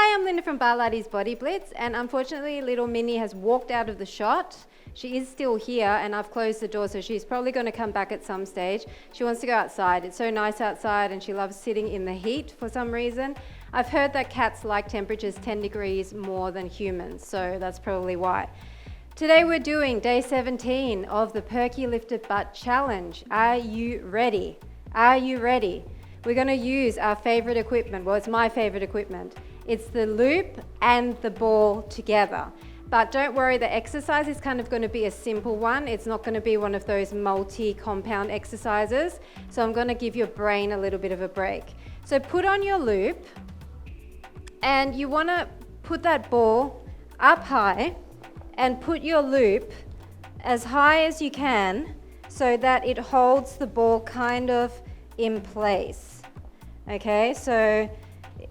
Hi, I'm Linda from Barlates Body Blitz, and unfortunately little Minnie has walked out of the shot. She is still here, and I've closed the door, so she's probably going to come back at some stage. She wants to go outside. It's so nice outside, and she loves sitting in the heat for some reason. I've heard that cats like temperatures 10 degrees more than humans, so that's probably why. Today we're doing day 17 of the Perky Lifted Butt Challenge. Are you ready? Are you ready? We're going to use our favorite equipment. Well, it's my favorite equipment. It's the loop and the ball together. But don't worry, the exercise is kind of going to be a simple one. It's not going to be one of those multi-compound exercises. So I'm going to give your brain a little bit of a break. So put on your loop, and you want to put that ball up high and put your loop as high as you can so that it holds the ball kind of in place. Okay, so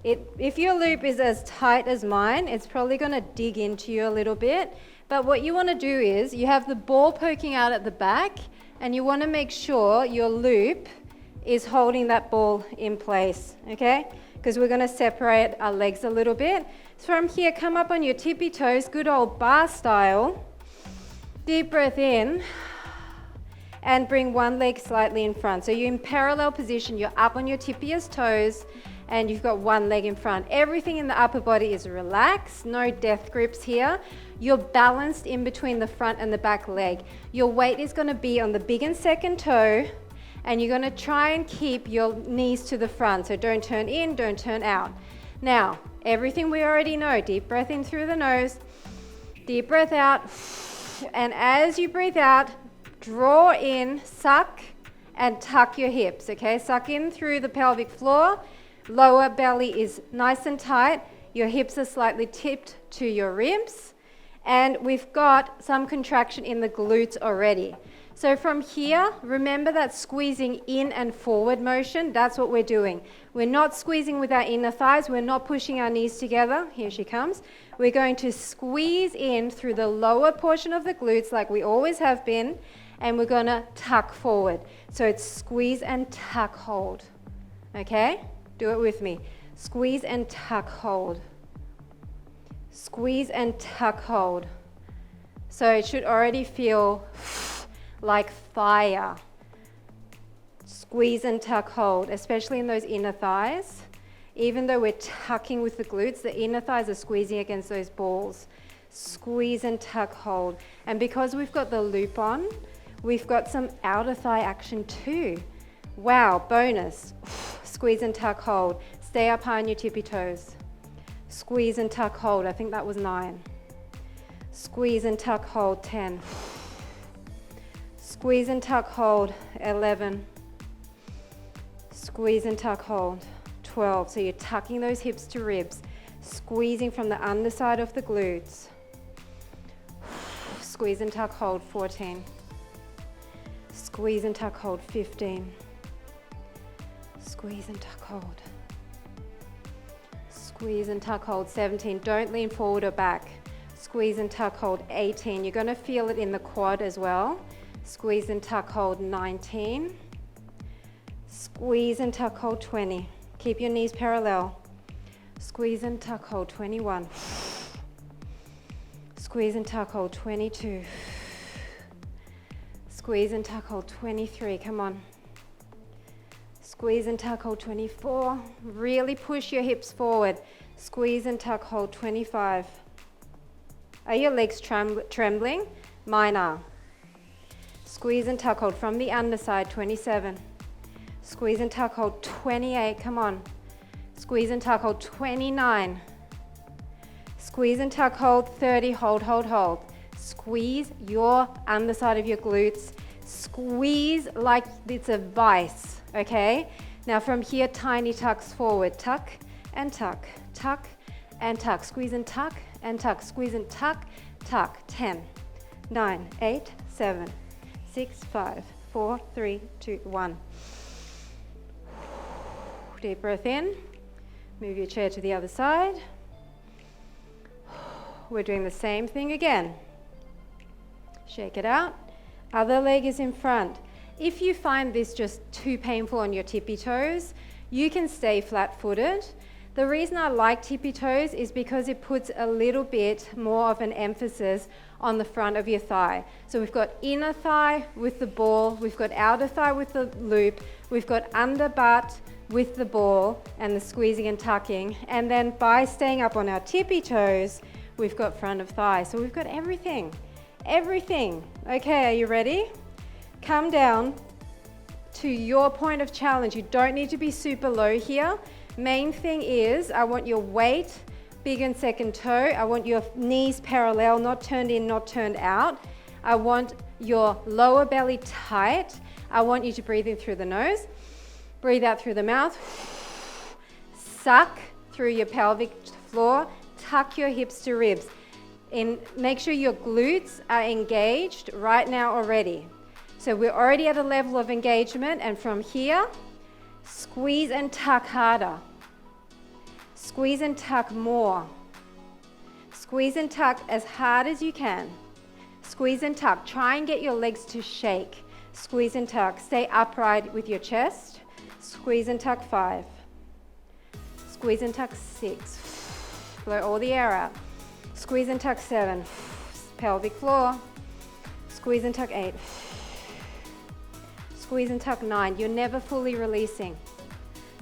if your loop is as tight as mine, it's probably going to dig into you a little bit. But what you want to do is you have the ball poking out at the back, and you want to make sure your loop is holding that ball in place, okay? Because we're going to separate our legs a little bit. So from here, come up on your tippy toes, good old bar style. Deep breath in, and bring one leg slightly in front. So you're in parallel position, you're up on your tippiest toes, and you've got one leg in front. Everything in the upper body is relaxed, no death grips here. You're balanced in between the front and the back leg. Your weight is going to be on the big and second toe, and you're going to try and keep your knees to the front. So don't turn in, don't turn out. Now, everything we already know. Deep breath in through the nose, deep breath out, and as you breathe out, draw in, suck, and tuck your hips, okay? Suck in through the pelvic floor. Lower belly is nice and tight. Your hips are slightly tipped to your ribs. And we've got some contraction in the glutes already. So from here, remember that squeezing in and forward motion, that's what we're doing. We're not squeezing with our inner thighs. We're not pushing our knees together. Here she comes. We're going to squeeze in through the lower portion of the glutes like we always have been. And we're going to tuck forward. So it's squeeze and tuck, hold. Okay? Do it with me. Squeeze and tuck, hold. Squeeze and tuck, hold. So it should already feel like fire. Squeeze and tuck, hold, especially in those inner thighs. Even though we're tucking with the glutes, the inner thighs are squeezing against those balls. Squeeze and tuck, hold. And because we've got the loop on, we've got some outer thigh action too. Wow, bonus. Squeeze and tuck, hold. Stay up high on your tippy toes. Squeeze and tuck, hold. I think that was 9. Squeeze and tuck, hold, 10. Squeeze and tuck, hold, 11. Squeeze and tuck, hold, 12. So you're tucking those hips to ribs, squeezing from the underside of the glutes. Squeeze and tuck, hold, 14. Squeeze and tuck, hold, 15. Squeeze and tuck, hold. Squeeze and tuck, hold, 17. Don't lean forward or back. Squeeze and tuck, hold, 18. You're going to feel it in the quad as well. Squeeze and tuck, hold, 19. Squeeze and tuck, hold, 20. Keep your knees parallel. Squeeze and tuck, hold, 21. Squeeze and tuck, hold, 22. Squeeze and tuck, hold, 23. Come on. Squeeze and tuck, hold, 24. Really push your hips forward. Squeeze and tuck, hold, 25. Are your legs trembling? Mine are. Squeeze and tuck, hold from the underside, 27. Squeeze and tuck, hold, 28. Come on. Squeeze and tuck, hold, 29. Squeeze and tuck, hold, 30. Hold, hold, hold. Squeeze your underside of your glutes. Squeeze like it's a vice, okay? Now from here, tiny tucks forward. Tuck and tuck, tuck and tuck. Squeeze and tuck and tuck. Squeeze and tuck, tuck. 10, 9, 8, 7, 6, 5, 4, 3, 2, 1. Deep breath in. Move your chair to the other side. We're doing the same thing again. Shake it out. Other leg is in front. If you find this just too painful on your tippy toes, you can stay flat-footed. The reason I like tippy toes is because it puts a little bit more of an emphasis on the front of your thigh. So we've got inner thigh with the ball, we've got outer thigh with the loop, we've got under butt with the ball and the squeezing and tucking. And then by staying up on our tippy toes, we've got front of thigh. So we've got everything, everything. Okay, are you ready? Come down to your point of challenge. You don't need to be super low here. Main thing is I want your weight big in second toe. I want your knees parallel, not turned in, not turned out. I want your lower belly tight. I want you to breathe in through the nose, breathe out through the mouth, suck through your pelvic floor, tuck your hips to ribs. Make sure your glutes are engaged right now already. So we're already at a level of engagement, and from here, squeeze and tuck harder. Squeeze and tuck more. Squeeze and tuck as hard as you can. Squeeze and tuck. Try and get your legs to shake. Squeeze and tuck. Stay upright with your chest. Squeeze and tuck 5. Squeeze and tuck 6. Blow all the air out. Squeeze and tuck 7. Pelvic floor. Squeeze and tuck 8. Squeeze and tuck 9. You're never fully releasing.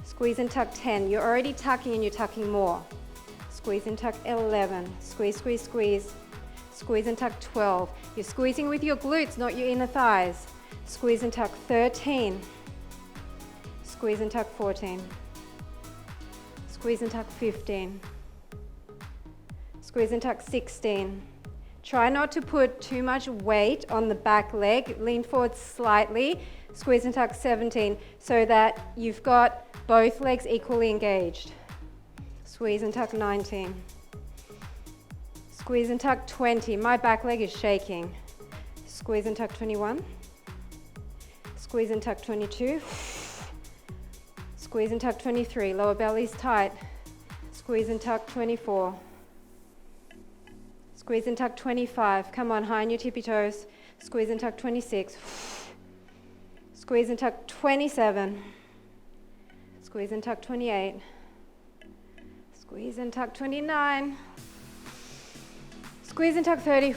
Squeeze and tuck 10. You're already tucking and you're tucking more. Squeeze and tuck 11. Squeeze, squeeze, squeeze. Squeeze and tuck 12. You're squeezing with your glutes, not your inner thighs. Squeeze and tuck 13. Squeeze and tuck 14. Squeeze and tuck 15. Squeeze and tuck 16. Try not to put too much weight on the back leg. Lean forward slightly. Squeeze and tuck 17 so that you've got both legs equally engaged. Squeeze and tuck 19. Squeeze and tuck 20. My back leg is shaking. Squeeze and tuck 21. Squeeze and tuck 22. Squeeze and tuck 23. Lower belly's tight. Squeeze and tuck 24. Squeeze and tuck 25. Come on, high on your tippy toes. Squeeze and tuck 26. Squeeze and tuck 27. Squeeze and tuck 28. Squeeze and tuck 29. Squeeze and tuck 30.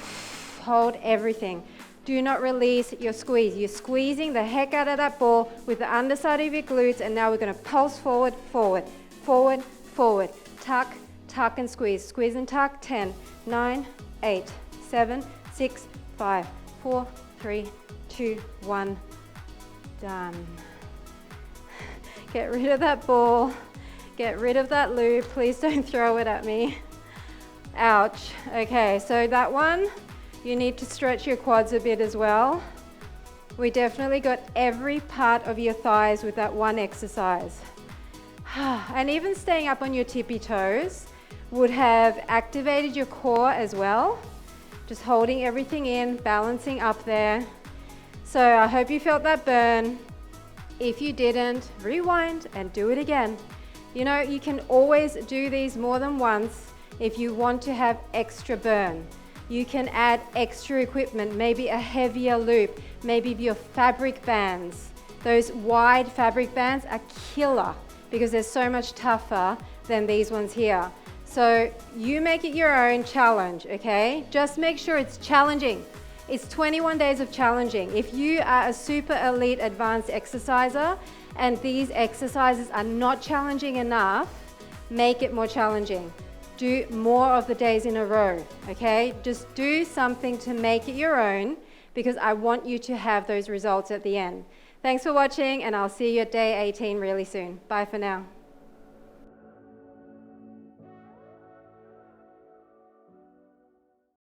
Hold everything. Do not release your squeeze. You're squeezing the heck out of that ball with the underside of your glutes, and now we're going to pulse forward, forward, forward, forward. Tuck, tuck and squeeze. Squeeze and tuck. 10, 9, 8, 7, 6, 5, 4, 3, 2, 1. Done. Get rid of that ball. Get rid of that loop. Please don't throw it at me. Ouch. Okay, so that one, you need to stretch your quads a bit as well. We definitely got every part of your thighs with that one exercise. And even staying up on your tippy toes would have activated your core as well. Just holding everything in, balancing up there. So I hope you felt that burn. If you didn't, rewind and do it again. You know, you can always do these more than once if you want to have extra burn. You can add extra equipment, maybe a heavier loop, maybe your fabric bands. Those wide fabric bands are killer because they're so much tougher than these ones here. So you make it your own challenge, okay? Just make sure it's challenging. It's 21 days of challenging. If you are a super elite advanced exerciser and these exercises are not challenging enough, make it more challenging. Do more of the days in a row, okay? Just do something to make it your own because I want you to have those results at the end. Thanks for watching, and I'll see you at day 18 really soon. Bye for now.